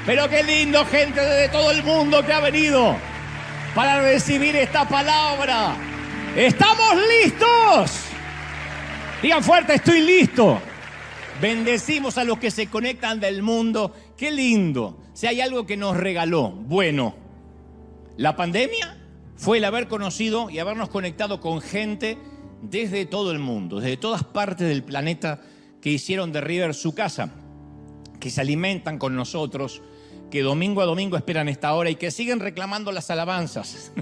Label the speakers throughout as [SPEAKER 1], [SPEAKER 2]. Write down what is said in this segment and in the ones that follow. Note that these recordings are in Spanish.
[SPEAKER 1] Pero qué lindo, gente de todo el mundo que ha venido para recibir esta palabra. ¡Estamos listos! Digan fuerte, estoy listo. Bendecimos a los que se conectan del mundo. Qué lindo. Si hay algo que nos regaló, bueno, la pandemia fue el haber conocido y habernos conectado con gente desde todo el mundo, desde todas partes del planeta, que hicieron de River su casa, que se alimentan con nosotros, que domingo a domingo esperan esta hora y que siguen reclamando las alabanzas,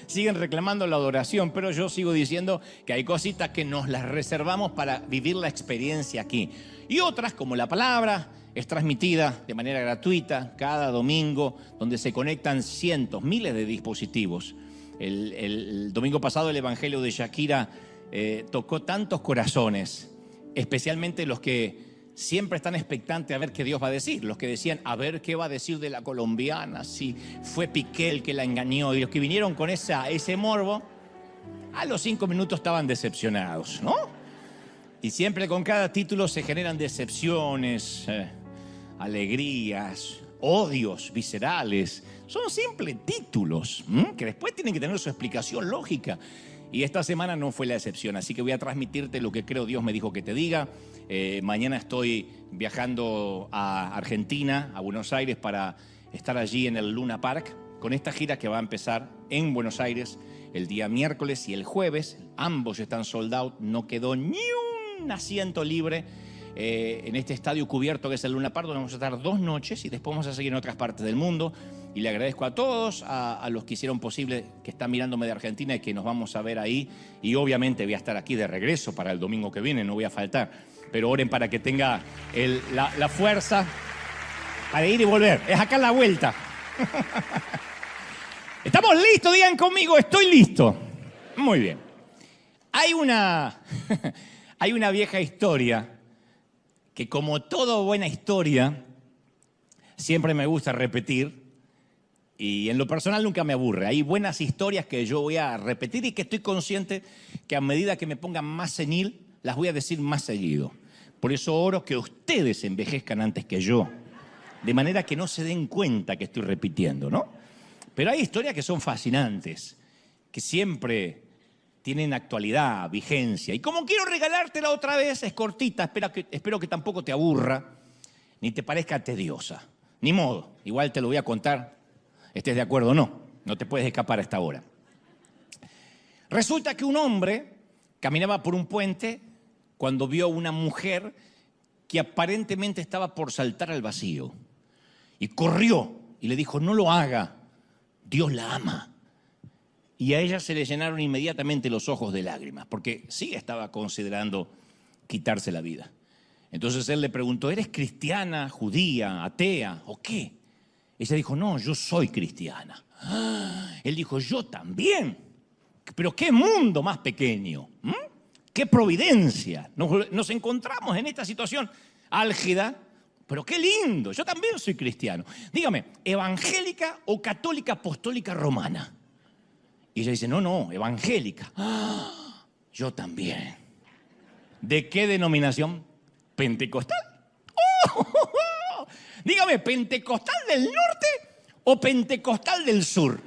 [SPEAKER 1] siguen reclamando la adoración, pero yo sigo diciendo que hay cositas que nos las reservamos para vivir la experiencia aquí. Y otras, como la palabra, es transmitida de manera gratuita cada domingo, donde se conectan cientos, miles de dispositivos. El domingo pasado el Evangelio de Shakira tocó tantos corazones, especialmente los que siempre están expectantes a ver qué Dios va a decir. Los que decían, a ver qué va a decir de la colombiana, si fue Piqué el que la engañó. Y los que vinieron con ese morbo, a los 5 minutos estaban decepcionados, ¿no? Y siempre con cada título se generan decepciones, alegrías, odios viscerales. Son simples títulos, que después tienen que tener su explicación lógica. Y esta semana no fue la excepción, así que voy a transmitirte lo que creo Dios me dijo que te diga. Mañana estoy viajando a Argentina, a Buenos Aires, para estar allí en el Luna Park, con esta gira que va a empezar en Buenos Aires el día miércoles y el jueves. Ambos están sold out, no quedó ni un asiento libre en este estadio cubierto que es el Luna Park, donde vamos a estar 2 noches y después vamos a seguir en otras partes del mundo. Y le agradezco a todos, a los que hicieron posible, que están mirándome de Argentina y que nos vamos a ver ahí. Y obviamente voy a estar aquí de regreso para el domingo que viene, no voy a faltar. Pero oren para que tenga la fuerza para ir y volver. Es acá la vuelta. ¿Estamos listos? Digan conmigo, estoy listo. Muy bien. Hay una vieja historia que, como toda buena historia, siempre me gusta repetir. Y en lo personal nunca me aburre. Hay buenas historias que yo voy a repetir y que estoy consciente que a medida que me pongan más senil, las voy a decir más seguido. Por eso oro que ustedes envejezcan antes que yo, de manera que no se den cuenta que estoy repitiendo, ¿no? Pero hay historias que son fascinantes, que siempre tienen actualidad, vigencia. Y como quiero regalártela otra vez, es cortita, espero que tampoco te aburra, ni te parezca tediosa. Ni modo, igual te lo voy a contar. ¿Estés de acuerdo o no? No te puedes escapar a esta hora. Resulta que un hombre caminaba por un puente cuando vio a una mujer que aparentemente estaba por saltar al vacío. Y corrió y le dijo, no lo haga, Dios la ama. Y a ella se le llenaron inmediatamente los ojos de lágrimas, porque sí estaba considerando quitarse la vida. Entonces él le preguntó, ¿eres cristiana, judía, atea o qué? Ella dijo, no, yo soy cristiana. Él dijo, yo también. Pero qué mundo más pequeño. Qué providencia. Nos encontramos en esta situación álgida, pero qué lindo. Yo también soy cristiano. Dígame, ¿evangélica o católica apostólica romana? Y ella dice, no, evangélica. Yo también. ¿De qué denominación? ¿Pentecostal? Dígame, ¿pentecostal del norte o pentecostal del sur?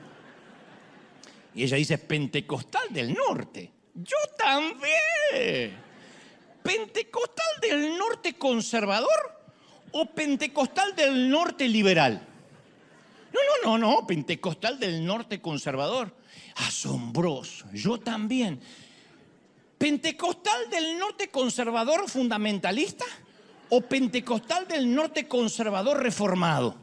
[SPEAKER 1] Y ella dice, pentecostal del norte. Yo también. ¿Pentecostal del norte conservador o pentecostal del norte liberal? No, pentecostal del norte conservador. Asombroso, yo también. ¿Pentecostal del norte conservador fundamentalista o pentecostal del norte conservador reformado?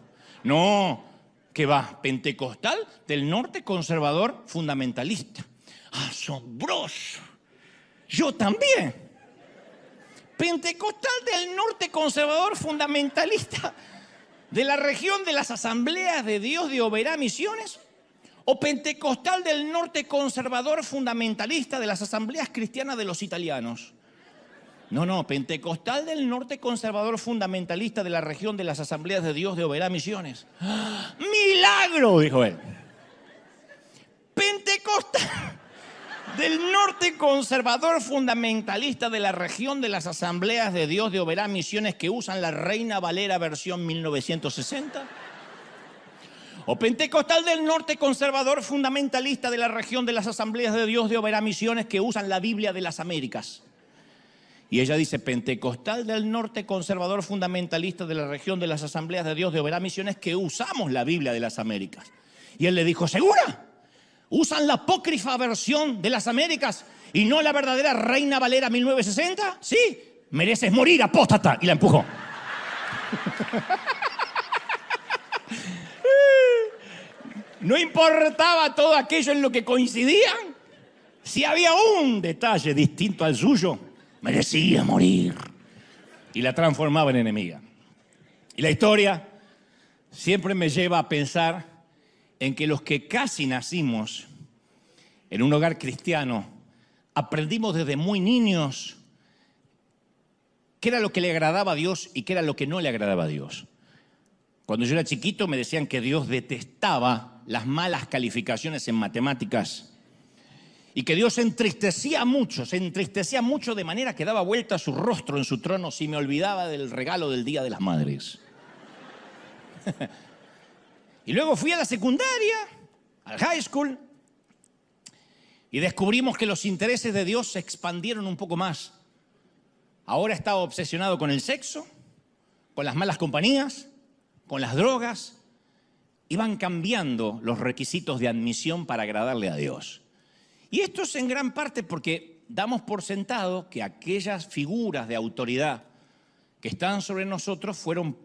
[SPEAKER 1] No, ¿qué va? Pentecostal del norte conservador fundamentalista. Asombroso. Yo también. Pentecostal del norte conservador fundamentalista de la región de las Asambleas de Dios de Oberá Misiones, o pentecostal del norte conservador fundamentalista de las Asambleas Cristianas de los Italianos. No, pentecostal del norte conservador fundamentalista de la región de las Asambleas de Dios de Oberá Misiones. ¡Milagro!, dijo él. Pentecostal del norte conservador fundamentalista de la región de las Asambleas de Dios de Oberá Misiones que usan la Reina Valera versión 1960. O pentecostal del norte conservador fundamentalista de la región de las Asambleas de Dios de Oberá Misiones que usan la Biblia de las Américas. Y ella dice, pentecostal del norte conservador fundamentalista de la región de las Asambleas de Dios de Oberá Misiones que usamos la Biblia de las Américas. Y él le dijo, ¿segura? ¿Usan la apócrifa versión de las Américas y no la verdadera Reina Valera 1960? Sí, mereces morir, apóstata. Y la empujó. No importaba todo aquello en lo que coincidían. Si había un detalle distinto al suyo, merecía morir. Y la transformaba en enemiga. Y la historia siempre me lleva a pensar en que los que casi nacimos en un hogar cristiano, aprendimos desde muy niños qué era lo que le agradaba a Dios y qué era lo que no le agradaba a Dios. Cuando yo era chiquito me decían que Dios detestaba las malas calificaciones en matemáticas y que Dios se entristecía mucho de manera que daba vuelta su rostro en su trono si me olvidaba del regalo del Día de las Madres. Y luego fui a la secundaria, al high school, y descubrimos que los intereses de Dios se expandieron un poco más. Ahora estaba obsesionado con el sexo, con las malas compañías, con las drogas. Iban cambiando los requisitos de admisión para agradarle a Dios. Y esto es en gran parte porque damos por sentado que aquellas figuras de autoridad que están sobre nosotros fueron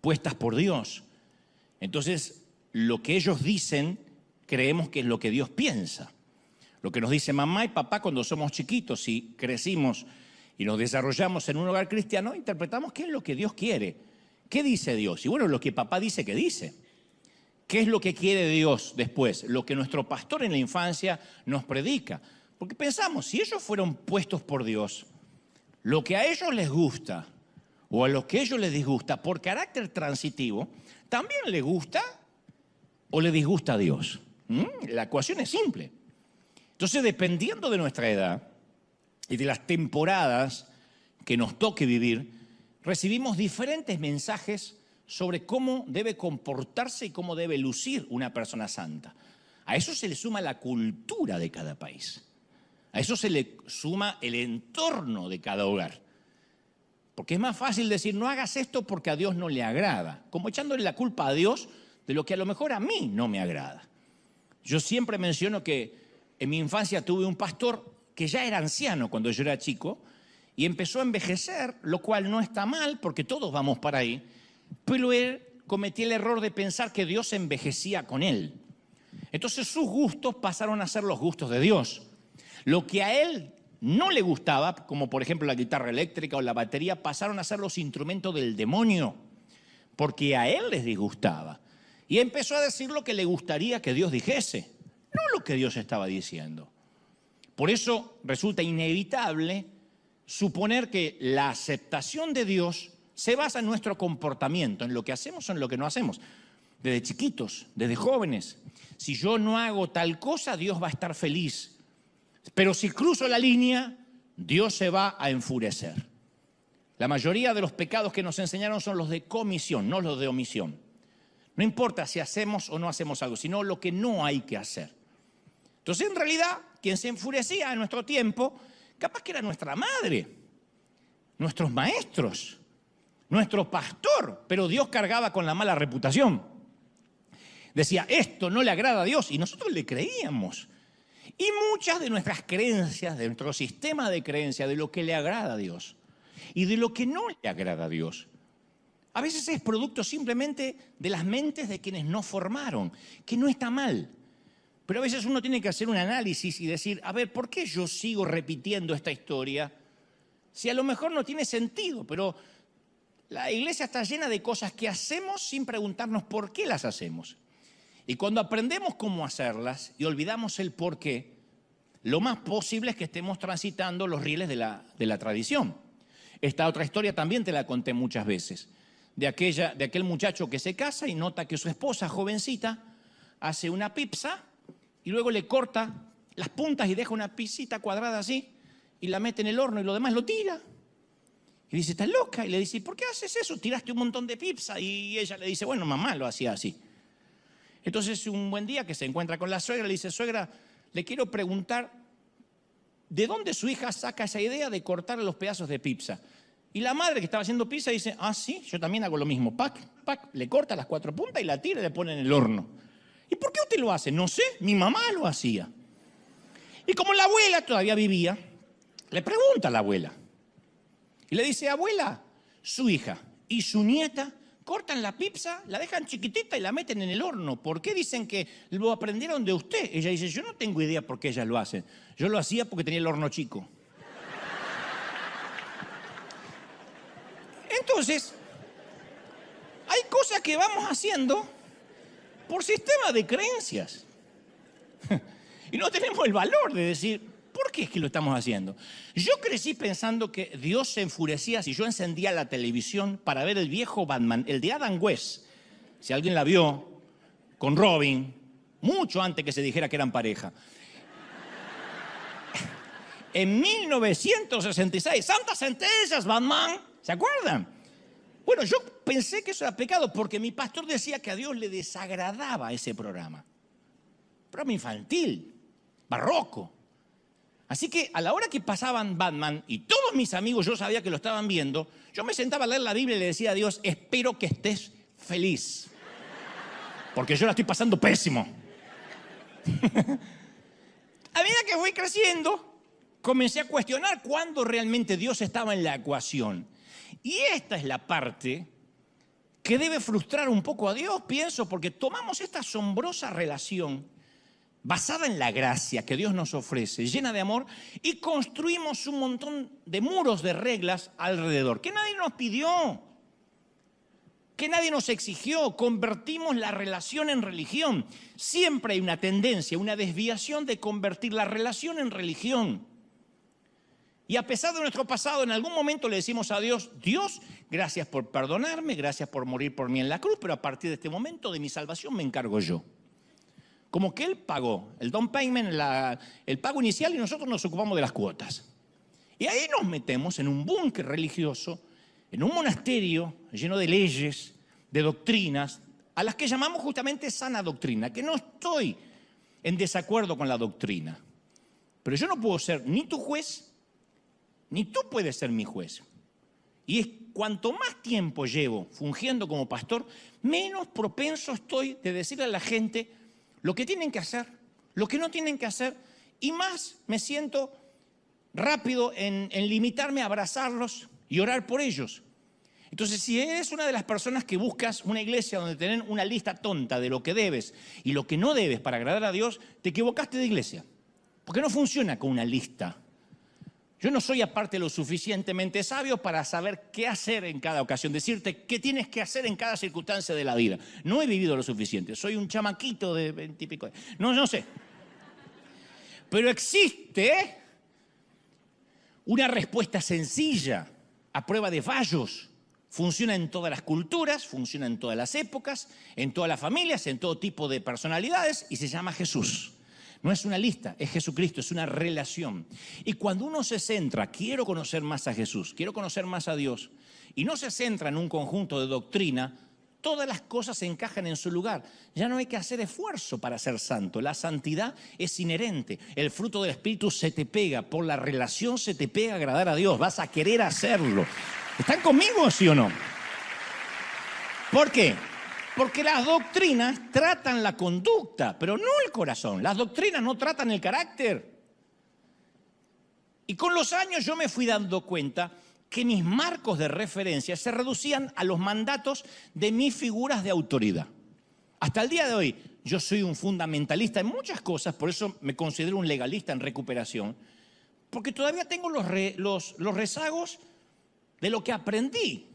[SPEAKER 1] puestas por Dios. Entonces, lo que ellos dicen, creemos que es lo que Dios piensa. Lo que nos dice mamá y papá cuando somos chiquitos y crecimos y nos desarrollamos en un hogar cristiano, interpretamos qué es lo que Dios quiere. ¿Qué dice Dios? Y bueno, lo que papá dice que dice. ¿Qué es lo que quiere Dios después? Lo que nuestro pastor en la infancia nos predica. Porque pensamos, si ellos fueron puestos por Dios, lo que a ellos les gusta o a lo que a ellos les disgusta por carácter transitivo, también le gusta o le disgusta a Dios. La ecuación es simple. Entonces, dependiendo de nuestra edad y de las temporadas que nos toque vivir, recibimos diferentes mensajes sobre cómo debe comportarse y cómo debe lucir una persona santa. A eso se le suma la cultura de cada país. A eso se le suma el entorno de cada hogar. Porque es más fácil decir, no hagas esto porque a Dios no le agrada, como echándole la culpa a Dios de lo que a lo mejor a mí no me agrada. Yo siempre menciono que en mi infancia tuve un pastor que ya era anciano cuando yo era chico y empezó a envejecer, lo cual no está mal porque todos vamos para ahí, pero él cometía el error de pensar que Dios envejecía con él. Entonces sus gustos pasaron a ser los gustos de Dios. Lo que a él no le gustaba, como por ejemplo la guitarra eléctrica o la batería, pasaron a ser los instrumentos del demonio, porque a él les disgustaba. Y empezó a decir lo que le gustaría que Dios dijese, no lo que Dios estaba diciendo. Por eso resulta inevitable suponer que la aceptación de Dios se basa en nuestro comportamiento, en lo que hacemos o en lo que no hacemos. Desde chiquitos, desde jóvenes. Si yo no hago tal cosa, Dios va a estar feliz. Pero si cruzo la línea, Dios se va a enfurecer. La mayoría de los pecados que nos enseñaron son los de comisión, no los de omisión. No importa si hacemos o no hacemos algo, sino lo que no hay que hacer. Entonces, en realidad, quien se enfurecía en nuestro tiempo, capaz que era nuestra madre, nuestros maestros, nuestro pastor, pero Dios cargaba con la mala reputación. Decía, esto no le agrada a Dios, y nosotros le creíamos. Y muchas de nuestras creencias, de nuestro sistema de creencias, de lo que le agrada a Dios y de lo que no le agrada a Dios, a veces es producto simplemente de las mentes de quienes nos formaron, que no está mal. Pero a veces uno tiene que hacer un análisis y decir, a ver, ¿por qué yo sigo repitiendo esta historia? Si a lo mejor no tiene sentido, pero la iglesia está llena de cosas que hacemos sin preguntarnos por qué las hacemos. Y cuando aprendemos cómo hacerlas y olvidamos el por qué, lo más posible es que estemos transitando los rieles de la tradición. Esta otra historia también te la conté muchas veces, de aquel muchacho que se casa y nota que su esposa, jovencita, hace una pizza y luego le corta las puntas y deja una pisita cuadrada así y la mete en el horno y lo demás lo tira. Y dice, ¿estás loca? Y le dice, ¿por qué haces eso? Tiraste un montón de pizza. Y ella le dice, bueno, mamá lo hacía así. Entonces un buen día que se encuentra con la suegra, le dice, suegra, le quiero preguntar, ¿de dónde su hija saca esa idea de cortar los pedazos de pizza? Y la madre que estaba haciendo pizza dice, ah, sí, yo también hago lo mismo. Pac, pac, le corta las 4 puntas y la tira y le pone en el horno. ¿Y por qué usted lo hace? No sé, mi mamá lo hacía. Y como la abuela todavía vivía, le pregunta a la abuela. Y le dice, abuela, su hija y su nieta cortan la pizza, la dejan chiquitita y la meten en el horno. ¿Por qué dicen que lo aprendieron de usted? Ella dice, yo no tengo idea por qué ellas lo hacen. Yo lo hacía porque tenía el horno chico. Entonces, hay cosas que vamos haciendo por sistema de creencias. Y no tenemos el valor de decir, ¿por qué es que lo estamos haciendo? Yo crecí pensando que Dios se enfurecía si yo encendía la televisión para ver el viejo Batman, el de Adam West. Si alguien la vio, con Robin, mucho antes que se dijera que eran pareja. En 1966, santas centellas, Batman, ¿se acuerdan? Bueno, yo pensé que eso era pecado porque mi pastor decía que a Dios le desagradaba ese programa. Programa infantil, barroco. Así que a la hora que pasaban Batman y todos mis amigos yo sabía que lo estaban viendo, yo me sentaba a leer la Biblia y le decía a Dios, espero que estés feliz. Porque yo la estoy pasando pésimo. A medida que fui creciendo, comencé a cuestionar cuándo realmente Dios estaba en la ecuación. Y esta es la parte que debe frustrar un poco a Dios, pienso, porque tomamos esta asombrosa relación basada en la gracia que Dios nos ofrece, llena de amor, y construimos un montón de muros de reglas alrededor, que nadie nos pidió, que nadie nos exigió. Convertimos la relación en religión. Siempre hay una tendencia, una desviación de convertir la relación en religión. Y a pesar de nuestro pasado, en algún momento le decimos a Dios, Dios, gracias por perdonarme, gracias por morir por mí en la cruz, pero a partir de este momento de mi salvación me encargo yo. Como que Él pagó el down payment, el pago inicial, y nosotros nos ocupamos de las cuotas. Y ahí nos metemos en un búnker religioso, en un monasterio lleno de leyes, de doctrinas, a las que llamamos justamente sana doctrina, que no estoy en desacuerdo con la doctrina. Pero yo no puedo ser ni tu juez, ni tú puedes ser mi juez. Y es cuanto más tiempo llevo fungiendo como pastor, menos propenso estoy de decirle a la gente lo que tienen que hacer, lo que no tienen que hacer, y más me siento rápido en limitarme a abrazarlos y orar por ellos. Entonces, si eres una de las personas que buscas una iglesia donde tienen una lista tonta de lo que debes y lo que no debes para agradar a Dios, te equivocaste de iglesia. Porque no funciona con una lista. Yo no soy aparte lo suficientemente sabio para saber qué hacer en cada ocasión, decirte qué tienes que hacer en cada circunstancia de la vida. No he vivido lo suficiente, soy un chamaquito de 20 y pico. No sé. Pero existe una respuesta sencilla a prueba de fallos. Funciona en todas las culturas, funciona en todas las épocas, en todas las familias, en todo tipo de personalidades, y se llama Jesús. No es una lista, es Jesucristo, es una relación. Y cuando uno se centra, quiero conocer más a Jesús, quiero conocer más a Dios, y no se centra en un conjunto de doctrina, todas las cosas se encajan en su lugar. Ya no hay que hacer esfuerzo para ser santo. La santidad es inherente. El fruto del Espíritu se te pega, por la relación se te pega a agradar a Dios. Vas a querer hacerlo. ¿Están conmigo, sí o no? ¿Por qué? Porque las doctrinas tratan la conducta, pero no el corazón. Las doctrinas no tratan el carácter. Y con los años yo me fui dando cuenta que mis marcos de referencia se reducían a los mandatos de mis figuras de autoridad. Hasta el día de hoy yo soy un fundamentalista en muchas cosas, por eso me considero un legalista en recuperación, porque todavía tengo los rezagos de lo que aprendí.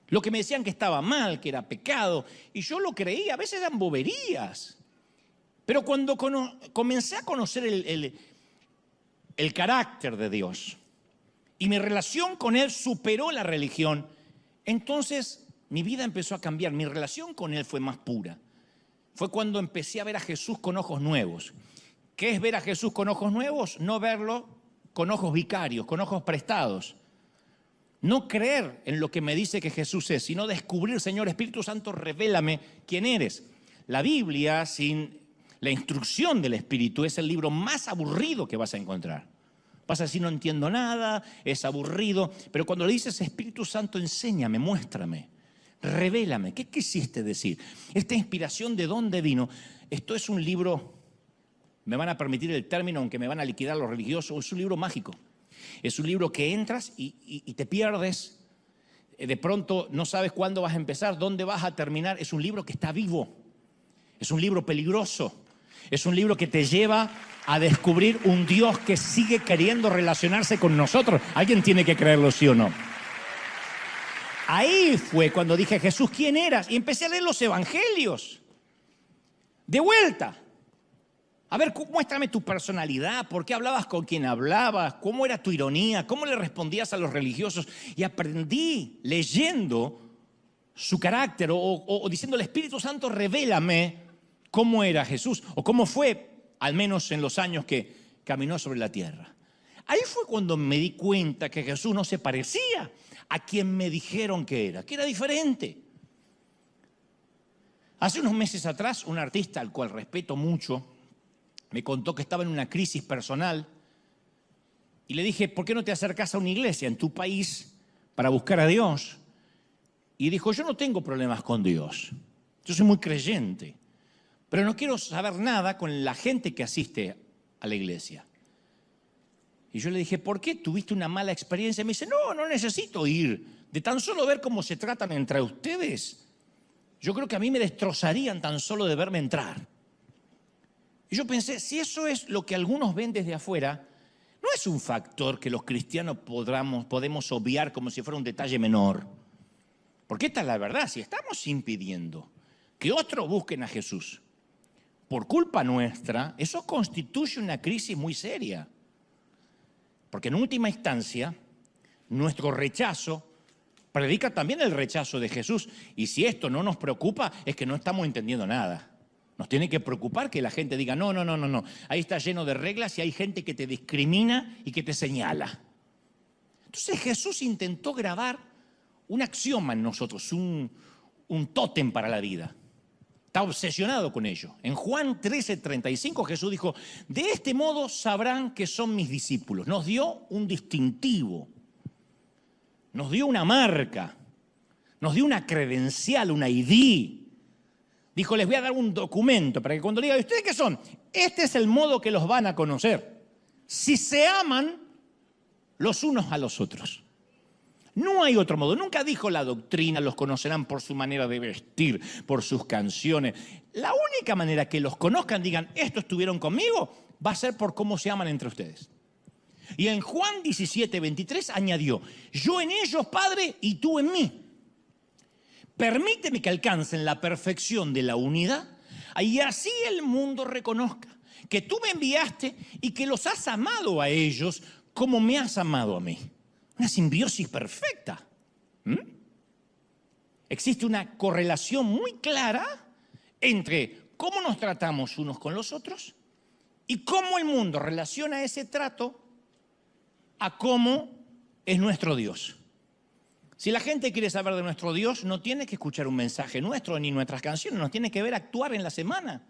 [SPEAKER 1] Lo que me decían que estaba mal, que era pecado, y yo lo creía, a veces eran boberías. Pero cuando comencé a conocer el carácter de Dios y mi relación con Él superó la religión, entonces mi vida empezó a cambiar, mi relación con Él fue más pura. Fue cuando empecé a ver a Jesús con ojos nuevos, ¿Qué es ver a Jesús con ojos nuevos? No verlo con ojos vicarios, con ojos prestados. No creer en lo que me dice que Jesús es, sino descubrir, Señor Espíritu Santo, revélame quién eres. La Biblia, sin la instrucción del Espíritu, es el libro más aburrido que vas a encontrar. Vas a decir, no entiendo nada, es aburrido. Pero cuando le dices, Espíritu Santo, enséñame, muéstrame, revélame, ¿qué quisiste decir? Esta inspiración, ¿de dónde vino? Esto es un libro, me van a permitir el término, aunque me van a liquidar los religiosos, es un libro mágico. Es un libro que entras y te pierdes. De pronto no sabes cuándo vas a empezar, dónde vas a terminar. Es un libro que está vivo. Es un libro peligroso. Es un libro que te lleva a descubrir un Dios que sigue queriendo relacionarse con nosotros. Alguien tiene que creerlo, ¿sí o no? Ahí fue cuando dije, Jesús, ¿quién eras? Y empecé a leer los evangelios. De vuelta. A ver, muéstrame tu personalidad, por qué hablabas con quien hablabas, cómo era tu ironía, cómo le respondías a los religiosos. Y aprendí leyendo su carácter o diciendo, el Espíritu Santo, revélame cómo era Jesús o cómo fue, al menos en los años que caminó sobre la tierra. Ahí fue cuando me di cuenta que Jesús no se parecía a quien me dijeron que era diferente. Hace unos meses atrás, un artista al cual respeto mucho, me contó que estaba en una crisis personal y le dije, ¿por qué no te acercas a una iglesia en tu país para buscar a Dios? Y dijo, yo no tengo problemas con Dios, yo soy muy creyente, pero no quiero saber nada con la gente que asiste a la iglesia. Y yo le dije, ¿por qué tuviste una mala experiencia? Y me dice, no necesito ir, de tan solo ver cómo se tratan entre ustedes. Yo creo que a mí me destrozarían tan solo de verme entrar. Y yo pensé, si eso es lo que algunos ven desde afuera, no es un factor que los cristianos podemos obviar como si fuera un detalle menor. Porque esta es la verdad, si estamos impidiendo que otros busquen a Jesús por culpa nuestra, eso constituye una crisis muy seria. Porque en última instancia, nuestro rechazo predica también el rechazo de Jesús. Y si esto no nos preocupa, es que no estamos entendiendo nada. Nos tiene que preocupar que la gente diga, no. Ahí está lleno de reglas y hay gente que te discrimina y que te señala. Entonces Jesús intentó grabar un axioma en nosotros, un tótem para la vida. Está obsesionado con ello. En Juan 13:35 Jesús dijo, de este modo sabrán que son mis discípulos. Nos dio un distintivo, nos dio una marca, nos dio una credencial, una ID. Dijo, les voy a dar un documento para que cuando digan, ¿ustedes qué son? Este es el modo que los van a conocer. Si se aman los unos a los otros. No hay otro modo. Nunca dijo la doctrina, los conocerán por su manera de vestir, por sus canciones. La única manera que los conozcan, digan, estos estuvieron conmigo, va a ser por cómo se aman entre ustedes. Y en Juan 17:23 añadió, yo en ellos, Padre, y tú en mí. Permíteme que alcancen la perfección de la unidad y así el mundo reconozca que tú me enviaste y que los has amado a ellos como me has amado a mí. Una simbiosis perfecta. Existe una correlación muy clara entre cómo nos tratamos unos con los otros y cómo el mundo relaciona ese trato a cómo es nuestro Dios. Si la gente quiere saber de nuestro Dios, no tiene que escuchar un mensaje nuestro ni nuestras canciones, nos tiene que ver actuar en la semana.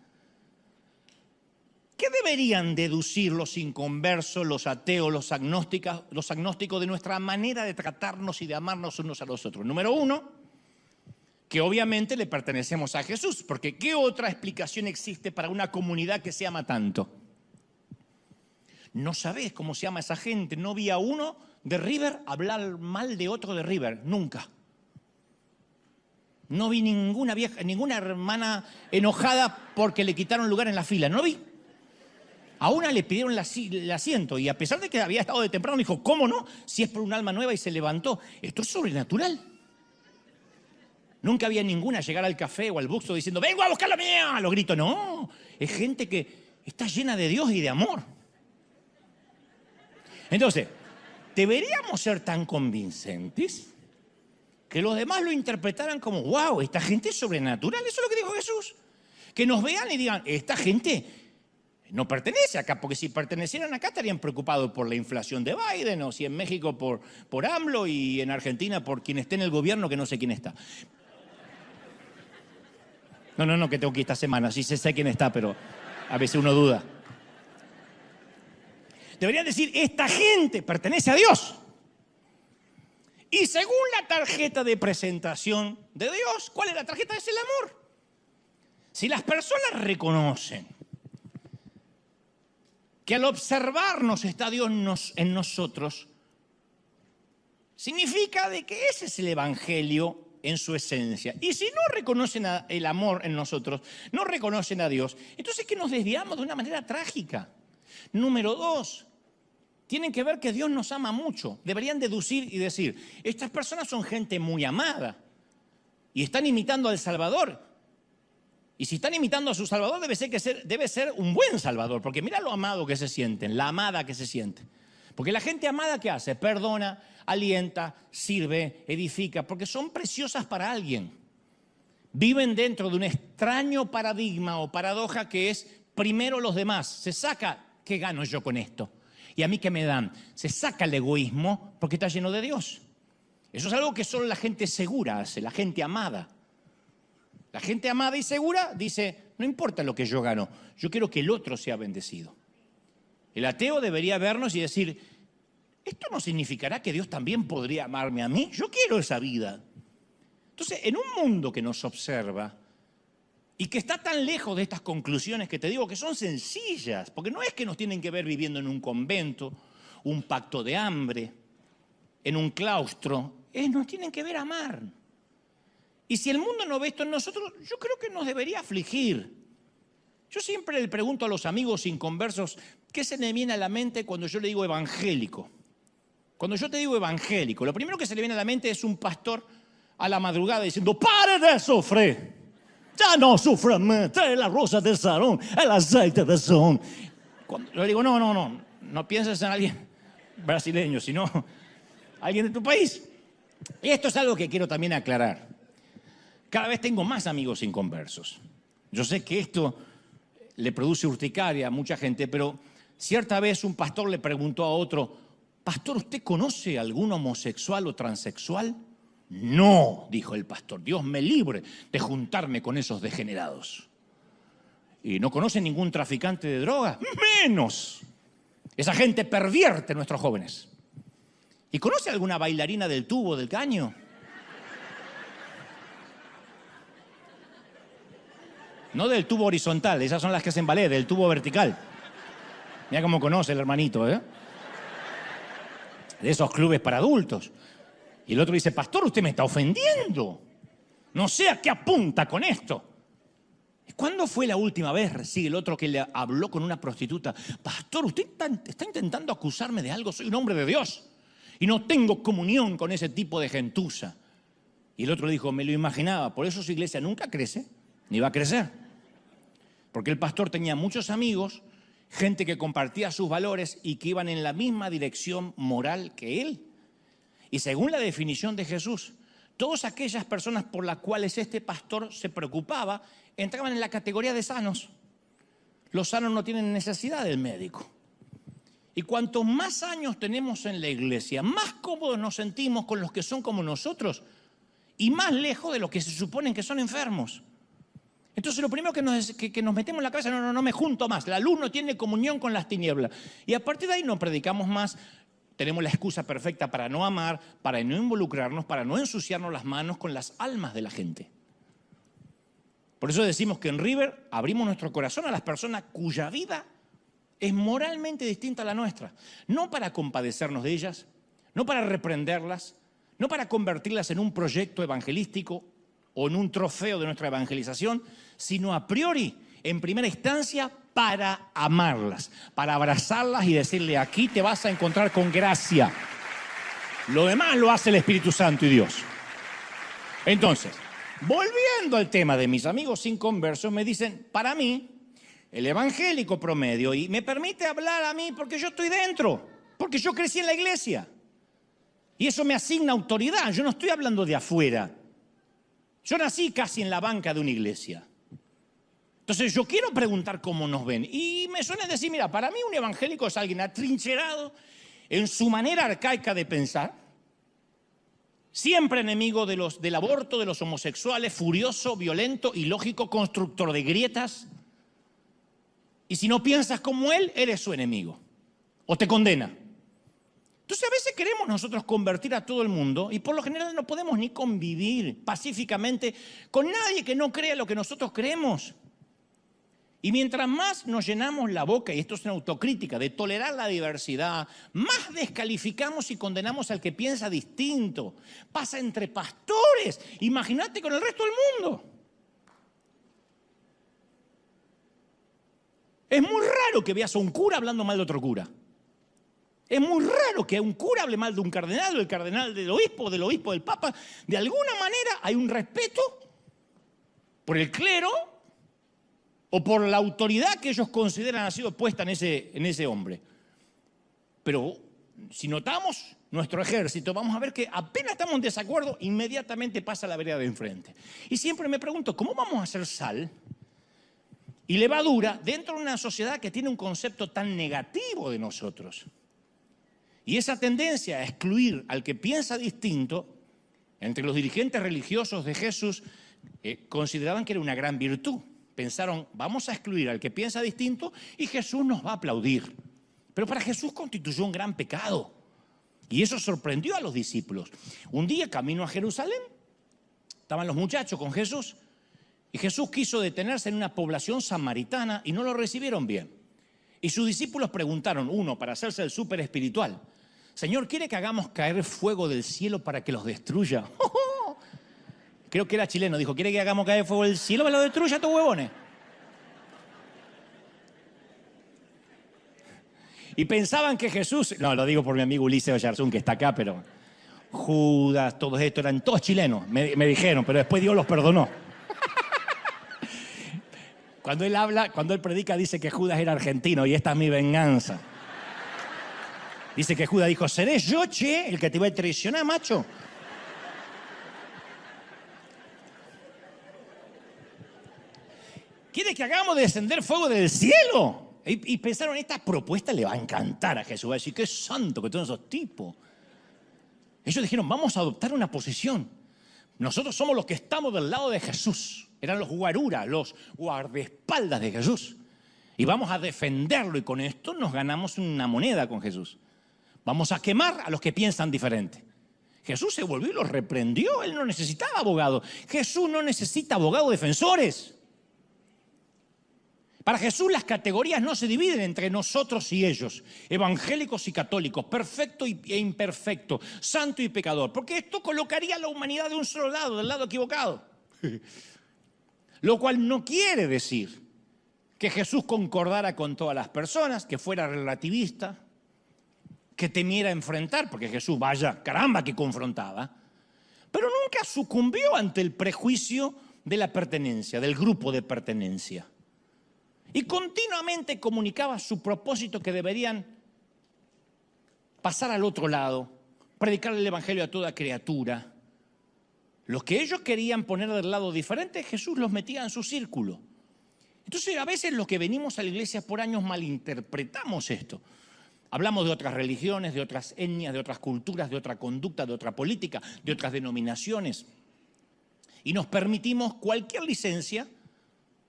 [SPEAKER 1] ¿Qué deberían deducir los inconversos, los ateos, los agnósticos de nuestra manera de tratarnos y de amarnos unos a los otros? Número uno, que obviamente le pertenecemos a Jesús, porque ¿qué otra explicación existe para una comunidad que se ama tanto? No sabés cómo se llama esa gente, no vi a uno de River hablar mal de otro de River, nunca. No vi ninguna vieja, ninguna hermana enojada porque le quitaron lugar en la fila, no vi. A una le pidieron el asiento y a pesar de que había estado de temprano, dijo, ¿cómo no? Si es por un alma nueva y se levantó. Esto es sobrenatural. Nunca había ninguna llegar al café o al busto diciendo, vengo a buscar la mía, a los gritos. No, es gente que está llena de Dios y de amor. Entonces, ¿deberíamos ser tan convincentes que los demás lo interpretaran como, wow, esta gente es sobrenatural? Eso es lo que dijo Jesús. Que nos vean y digan, esta gente no pertenece acá, porque si pertenecieran acá estarían preocupados por la inflación de Biden, o si en México por AMLO y en Argentina por quien esté en el gobierno, que no sé quién está. No, que tengo que ir esta semana, sí sé quién está, pero a veces uno duda. Deberían decir, esta gente pertenece a Dios. Y según la tarjeta de presentación de Dios, ¿cuál es la tarjeta? Es el amor. Si las personas reconocen que al observarnos está Dios en nosotros, significa de que ese es el evangelio en su esencia. Y si no reconocen el amor en nosotros, no reconocen a Dios, entonces es que nos desviamos de una manera trágica. Número 2, tienen que ver que Dios nos ama mucho. Deberían deducir y decir, estas personas son gente muy amada y están imitando al Salvador. Y si están imitando a su Salvador, debe ser un buen Salvador, porque mira lo amado que se sienten, la amada que se siente. Porque la gente amada, ¿qué hace? Perdona, alienta, sirve, edifica, porque son preciosas para alguien. Viven dentro de un extraño paradigma o paradoja que es primero los demás. Se saca, ¿qué gano yo con esto? ¿Y a mí qué me dan? Se saca el egoísmo porque está lleno de Dios. Eso es algo que solo la gente segura hace, la gente amada. La gente amada y segura dice, no importa lo que yo gano, yo quiero que el otro sea bendecido. El ateo debería vernos y decir, ¿esto no significará que Dios también podría amarme a mí? Yo quiero esa vida. Entonces, en un mundo que nos observa y que está tan lejos de estas conclusiones que te digo que son sencillas, porque no es que nos tienen que ver viviendo en un convento, un pacto de hambre, en un claustro, nos tienen que ver amar. Y si el mundo no ve esto en nosotros, yo creo que nos debería afligir. Yo siempre le pregunto a los amigos inconversos, ¿qué se le viene a la mente cuando yo le digo evangélico? Cuando yo te digo evangélico, lo primero que se le viene a la mente es un pastor a la madrugada diciendo, ¡pare de sufrir! Ya no sufra más, trae la rosa del Sarón, el aceite de Sarón. Cuando yo le digo, no pienses en alguien brasileño, sino alguien de tu país. Y esto es algo que quiero también aclarar. Cada vez tengo más amigos inconversos. Yo sé que esto le produce urticaria a mucha gente, pero cierta vez un pastor le preguntó a otro, pastor, ¿usted conoce algún homosexual o transexual? No, dijo el pastor, Dios me libre de juntarme con esos degenerados. ¿Y no conoce ningún traficante de drogas? Menos. Esa gente pervierte a nuestros jóvenes. ¿Y conoce alguna bailarina del tubo, del caño? No del tubo horizontal, esas son las que hacen ballet, del tubo vertical. Mira cómo conoce el hermanito, ¿eh? De esos clubes para adultos. Y el otro dice, pastor, usted me está ofendiendo. No sé a qué apunta con esto. ¿Cuándo fue la última vez, sigue el otro, que le habló con una prostituta? Pastor, usted está intentando acusarme de algo, soy un hombre de Dios. Y no tengo comunión con ese tipo de gentuza. Y el otro le dijo, me lo imaginaba, por eso su iglesia nunca crece, ni va a crecer. Porque el pastor tenía muchos amigos, gente que compartía sus valores y que iban en la misma dirección moral que él. Y según la definición de Jesús, todas aquellas personas por las cuales este pastor se preocupaba entraban en la categoría de sanos. Los sanos no tienen necesidad del médico. Y cuanto más años tenemos en la iglesia, más cómodos nos sentimos con los que son como nosotros y más lejos de los que se suponen que son enfermos. Entonces lo primero que nos metemos en la cabeza, no me junto más, la luz no tiene comunión con las tinieblas. Y a partir de ahí no predicamos más, tenemos la excusa perfecta para no amar, para no involucrarnos, para no ensuciarnos las manos con las almas de la gente. Por eso decimos que en River abrimos nuestro corazón a las personas cuya vida es moralmente distinta a la nuestra. No para compadecernos de ellas, no para reprenderlas, no para convertirlas en un proyecto evangelístico o en un trofeo de nuestra evangelización, sino a priori, en primera instancia, para amarlas, para abrazarlas y decirle, aquí te vas a encontrar con gracia. Lo demás lo hace el Espíritu Santo y Dios. Entonces, volviendo al tema de mis amigos inconversos, me dicen, para mí, el evangélico promedio, y me permite hablar a mí porque yo estoy dentro, porque yo crecí en la iglesia. Y eso me asigna autoridad, yo no estoy hablando de afuera. Yo nací casi en la banca de una iglesia. Entonces yo quiero preguntar cómo nos ven. Y me suelen decir, mira, para mí un evangélico es alguien atrincherado en su manera arcaica de pensar, siempre enemigo del aborto, de los homosexuales, furioso, violento, ilógico, constructor de grietas. Y si no piensas como él, eres su enemigo o te condena. Entonces a veces queremos nosotros convertir a todo el mundo y por lo general no podemos ni convivir pacíficamente con nadie que no crea lo que nosotros creemos. Y mientras más nos llenamos la boca, y esto es una autocrítica, de tolerar la diversidad, más descalificamos y condenamos al que piensa distinto. Pasa entre pastores, imagínate con el resto del mundo. Es muy raro que veas a un cura hablando mal de otro cura. Es muy raro que un cura hable mal de un cardenal, o el cardenal del obispo del papa. De alguna manera hay un respeto por el clero o por la autoridad que ellos consideran ha sido puesta en ese hombre. Pero si notamos nuestro ejército, vamos a ver que apenas estamos en desacuerdo, inmediatamente pasa a la vereda de enfrente. Y siempre me pregunto, ¿cómo vamos a hacer sal y levadura dentro de una sociedad que tiene un concepto tan negativo de nosotros? Y esa tendencia a excluir al que piensa distinto, entre los dirigentes religiosos de Jesús, consideraban que era una gran virtud. Pensaron, vamos a excluir al que piensa distinto y Jesús nos va a aplaudir. Pero para Jesús constituyó un gran pecado. Y eso sorprendió a los discípulos. Un día, camino a Jerusalén, estaban los muchachos con Jesús y Jesús quiso detenerse en una población samaritana y no lo recibieron bien. Y sus discípulos preguntaron, uno, para hacerse el súper espiritual, Señor, ¿quiere que hagamos caer fuego del cielo para que los destruya? Creo que era chileno, dijo, ¿quiere que hagamos caer fuego del cielo para que los destruya estos huevones? Y pensaban que Jesús, no, lo digo por mi amigo Ulises Oyarzún, que está acá, pero Judas, todos estos eran todos chilenos, me dijeron, pero después Dios los perdonó. Cuando él habla, cuando él predica, dice que Judas era argentino y esta es mi venganza. Dice que Judas dijo, ¿seré yo, che, el que te voy a traicionar, macho? ¿Quiere que hagamos descender fuego del cielo? Y pensaron, esta propuesta le va a encantar a Jesús. Va a decir, qué santo que todos esos tipos. Ellos dijeron, vamos a adoptar una posición. Nosotros somos los que estamos del lado de Jesús. Eran los guaruras, los guardaespaldas de Jesús. Y vamos a defenderlo y con esto nos ganamos una moneda con Jesús. Vamos a quemar a los que piensan diferente. Jesús se volvió y los reprendió. Él no necesitaba abogado. Jesús no necesita abogados defensores. Para Jesús las categorías no se dividen entre nosotros y ellos, evangélicos y católicos, perfecto e imperfecto, santo y pecador, porque esto colocaría a la humanidad de un solo lado, del lado equivocado. Lo cual no quiere decir que Jesús concordara con todas las personas, que fuera relativista, que temiera enfrentar, porque Jesús, vaya, caramba, que confrontaba, pero nunca sucumbió ante el prejuicio de la pertenencia, del grupo de pertenencia. Y continuamente comunicaba su propósito que deberían pasar al otro lado, predicar el evangelio a toda criatura. Los que ellos querían poner del lado diferente, Jesús los metía en su círculo. Entonces a veces los que venimos a la iglesia por años malinterpretamos esto. Hablamos de otras religiones, de otras etnias, de otras culturas, de otra conducta, de otra política, de otras denominaciones. Y nos permitimos cualquier licencia,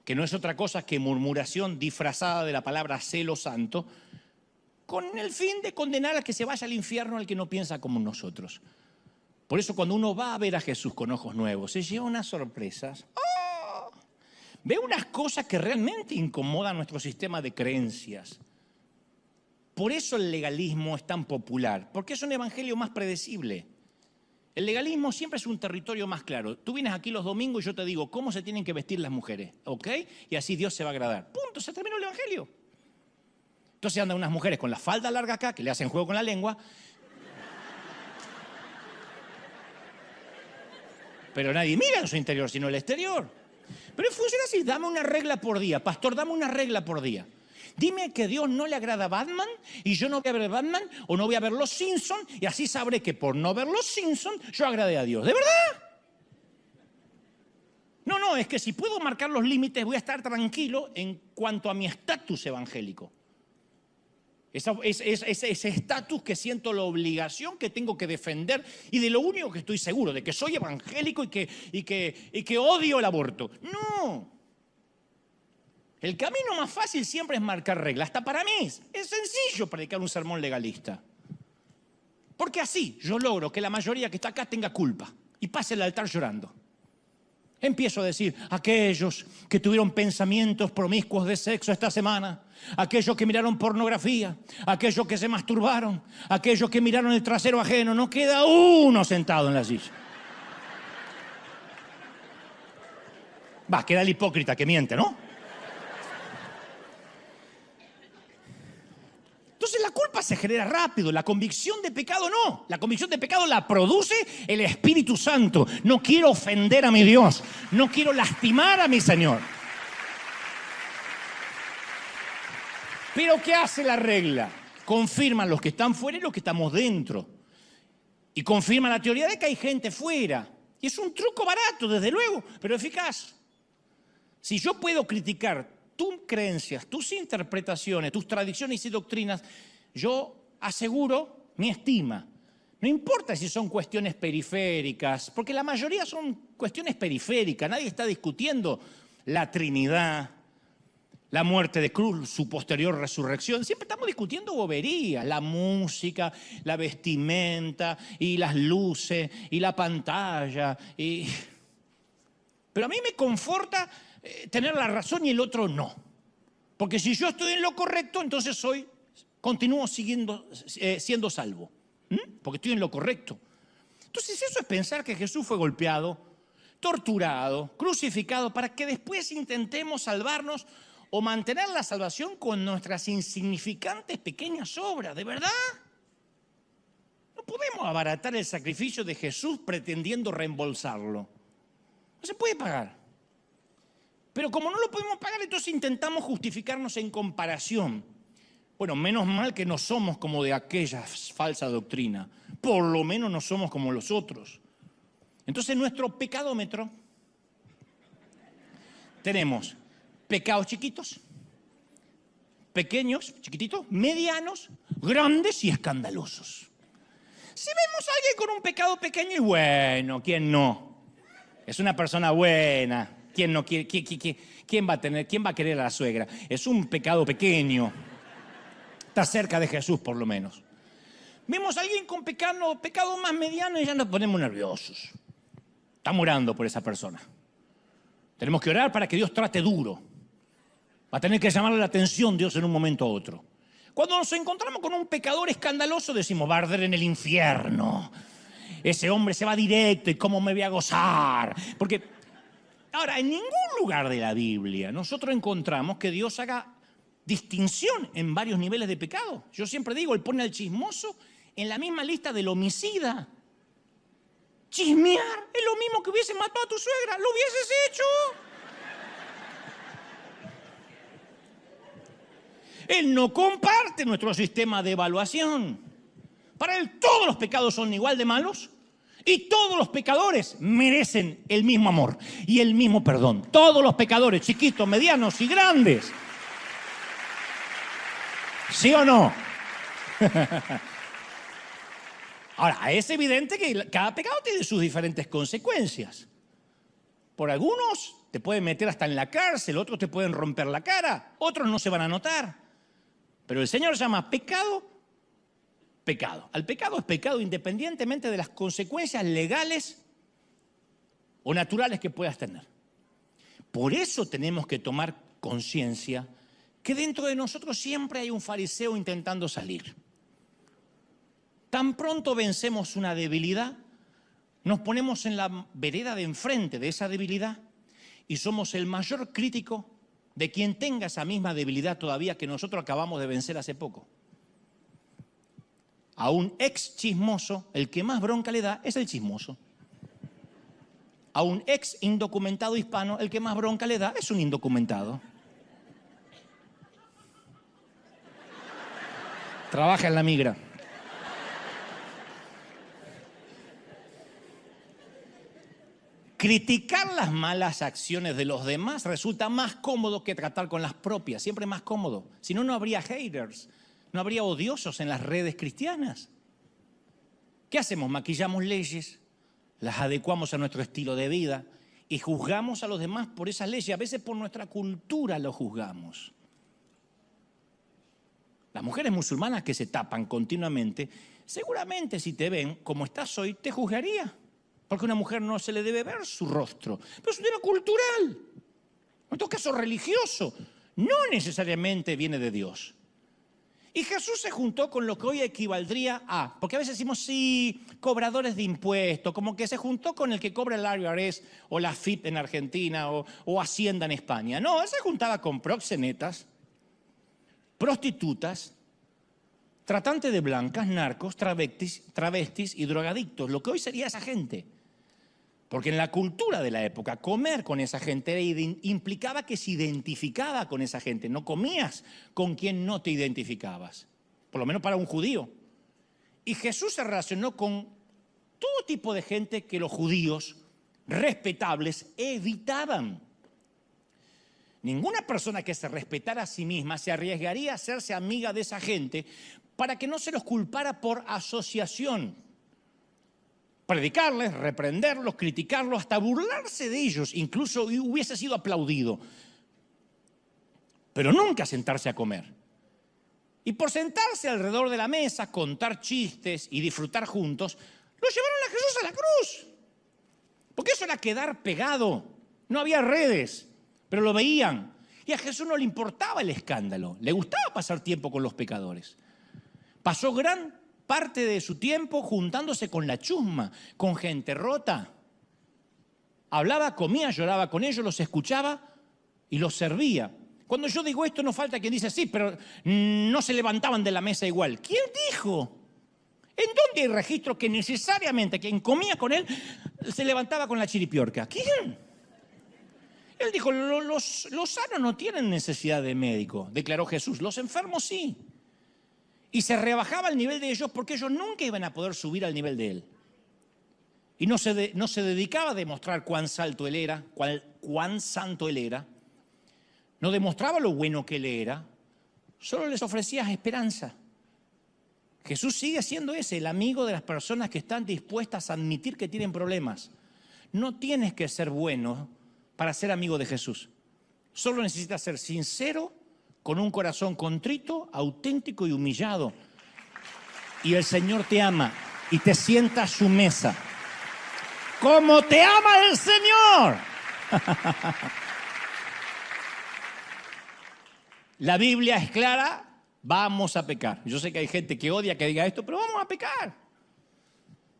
[SPEAKER 1] que no es otra cosa que murmuración disfrazada de la palabra celo santo, con el fin de condenar al que se vaya al infierno, al que no piensa como nosotros. Por eso cuando uno va a ver a Jesús con ojos nuevos, se lleva unas sorpresas. ¡Oh! Ve unas cosas que realmente incomodan nuestro sistema de creencias. Por eso el legalismo es tan popular, porque es un evangelio más predecible. El legalismo siempre es un territorio más claro. Tú vienes aquí los domingos y yo te digo cómo se tienen que vestir las mujeres, ¿ok? Y así Dios se va a agradar. Punto, se terminó el evangelio. Entonces andan unas mujeres con la falda larga acá, que le hacen juego con la lengua. Pero nadie mira en su interior, sino el exterior. Pero funciona así, dame una regla por día. Pastor, dame una regla por día. Dime que a Dios no le agrada Batman y yo no voy a ver Batman o no voy a ver Los Simpsons y así sabré que por no ver Los Simpsons yo agradé a Dios. ¿De verdad? No,
[SPEAKER 2] no, es que si puedo marcar los límites voy a estar tranquilo en cuanto a mi estatus evangélico. Ese estatus que siento la obligación que tengo que defender y de lo único que estoy seguro, de que soy evangélico y que odio el aborto. No. El camino más fácil siempre es marcar reglas. Hasta para mí es sencillo predicar un sermón legalista. Porque así yo logro que la mayoría que está acá tenga culpa y pase el altar llorando. Empiezo a decir, aquellos que tuvieron pensamientos promiscuos de sexo esta semana, aquellos que miraron pornografía, aquellos que se masturbaron, aquellos que miraron el trasero ajeno, no queda uno sentado en la silla. Queda el hipócrita que miente, ¿no? Entonces la culpa se genera rápido, la convicción de pecado no. La convicción de pecado la produce el Espíritu Santo. No quiero ofender a mi Dios, no quiero lastimar a mi Señor. Pero ¿qué hace la regla? Confirma los que están fuera y los que estamos dentro. Y confirma la teoría de que hay gente fuera. Y es un truco barato, desde luego, pero eficaz. Si yo puedo criticar tus creencias, tus interpretaciones, tus tradiciones y doctrinas, yo aseguro mi estima. No importa si son cuestiones periféricas, porque la mayoría son cuestiones periféricas. Nadie está discutiendo la Trinidad, la muerte de cruz, su posterior resurrección. Siempre estamos discutiendo boberías, la música, la vestimenta y las luces y la pantalla. Pero a mí me conforta tener la razón y el otro no. Porque si yo estoy en lo correcto, entonces continúo siendo salvo. Porque estoy en lo correcto. Entonces eso es pensar que Jesús fue golpeado, torturado, crucificado, para que después intentemos salvarnos o mantener la salvación con nuestras insignificantes pequeñas obras. ¿De verdad? No podemos abaratar el sacrificio de Jesús pretendiendo reembolsarlo. No se puede pagar. Pero como no lo podemos pagar, entonces intentamos justificarnos en comparación. Bueno, menos mal que no somos como de aquella falsa doctrina. Por lo menos no somos como los otros. Entonces, nuestro pecadómetro tenemos pecados chiquitos, pequeños, chiquititos, medianos, grandes y escandalosos. Si vemos a alguien con un pecado pequeño, y bueno, ¿quién no? Es una persona buena. ¿Quién no quiere? ¿Quién va a querer a la suegra? Es un pecado pequeño. Está cerca de Jesús, por lo menos. Vemos a alguien con pecado más mediano y ya nos ponemos nerviosos. Estamos orando por esa persona. Tenemos que orar para que Dios trate duro. Va a tener que llamarle la atención Dios en un momento u otro. Cuando nos encontramos con un pecador escandaloso, decimos, va a arder en el infierno. Ese hombre se va directo y cómo me voy a gozar. Porque ahora, en ningún lugar de la Biblia nosotros encontramos que Dios haga distinción en varios niveles de pecado. Yo siempre digo, Él pone al chismoso en la misma lista del homicida. Chismear es lo mismo que hubiese matado a tu suegra. ¿Lo hubieses hecho? Él no comparte nuestro sistema de evaluación. Para Él todos los pecados son igual de malos. Y todos los pecadores merecen el mismo amor y el mismo perdón. Todos los pecadores, chiquitos, medianos y grandes. ¿Sí o no? Ahora, es evidente que cada pecado tiene sus diferentes consecuencias. Por algunos te pueden meter hasta en la cárcel, otros te pueden romper la cara, otros no se van a notar. Pero el Señor llama pecado. Al pecado es pecado independientemente de las consecuencias legales o naturales que puedas tener. Por eso tenemos que tomar conciencia que dentro de nosotros siempre hay un fariseo intentando salir. Tan pronto vencemos una debilidad, nos ponemos en la vereda de enfrente de esa debilidad y somos el mayor crítico de quien tenga esa misma debilidad todavía que nosotros acabamos de vencer hace poco. A un ex chismoso, el que más bronca le da es el chismoso. A un ex indocumentado hispano, el que más bronca le da es un indocumentado. Trabaja en la migra. criticar las malas acciones de los demás resulta más cómodo que tratar con las propias, siempre más cómodo. Si no, no habría haters, no habría odiosos en las redes cristianas. ¿Qué hacemos? Maquillamos leyes, las adecuamos a nuestro estilo de vida y juzgamos a los demás por esas leyes. A veces por nuestra cultura lo juzgamos. Las mujeres musulmanas que se tapan continuamente, seguramente si te ven como estás hoy, te juzgaría. Porque a una mujer no se le debe ver su rostro. Pero es un tema cultural. En todo caso religioso. No necesariamente viene de Dios. Y Jesús se juntó con lo que hoy equivaldría a, porque a veces decimos, sí, cobradores de impuestos, como que se juntó con el que cobra el IRS o la FIP en Argentina o Hacienda en España. No, él se juntaba con proxenetas, prostitutas, tratantes de blancas, narcos, travestis y drogadictos, lo que hoy sería esa gente. Porque en la cultura de la época, comer con esa gente implicaba que se identificaba con esa gente. No comías con quien no te identificabas, por lo menos para un judío. Y Jesús se relacionó con todo tipo de gente que los judíos respetables evitaban. Ninguna persona que se respetara a sí misma se arriesgaría a hacerse amiga de esa gente para que no se los culpara por asociación. Predicarles, reprenderlos, criticarlos, hasta burlarse de ellos, incluso hubiese sido aplaudido. Pero nunca sentarse a comer. Y por sentarse alrededor de la mesa, contar chistes y disfrutar juntos, lo llevaron a Jesús a la cruz. Porque eso era quedar pegado. No había redes, pero lo veían. Y a Jesús no le importaba el escándalo. Le gustaba pasar tiempo con los pecadores. Pasó gran parte de su tiempo juntándose con la chusma, con gente rota. Hablaba, comía, lloraba con ellos, los escuchaba y los servía. Cuando yo digo esto, no falta quien dice, sí, pero no se levantaban de la mesa igual. ¿Quién dijo? ¿En dónde hay registro que necesariamente quien comía con él se levantaba con la chiripiorca? ¿Quién? Él dijo, los sanos no tienen necesidad de médico, declaró Jesús, los enfermos sí. Y se rebajaba el nivel de ellos porque ellos nunca iban a poder subir al nivel de él. Y no se dedicaba a demostrar cuán santo él era, cuán santo él era. No demostraba lo bueno que él era, solo les ofrecía esperanza. Jesús sigue siendo ese, el amigo de las personas que están dispuestas a admitir que tienen problemas. No tienes que ser bueno para ser amigo de Jesús. Solo necesitas ser sincero, con un corazón contrito, auténtico y humillado. Y el Señor te ama y te sienta a su mesa. ¡Como te ama el Señor! La Biblia es clara, vamos a pecar. Yo sé que hay gente que odia que diga esto, pero vamos a pecar.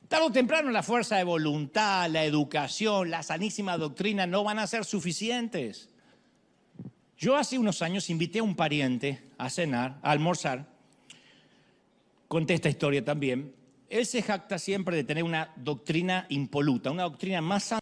[SPEAKER 2] Tarde o temprano la fuerza de voluntad, la educación, la sanísima doctrina no van a ser suficientes. Yo hace unos años invité a un pariente a cenar, a almorzar. Conté esta historia también. Él se jacta siempre de tener una doctrina impoluta, una doctrina más santa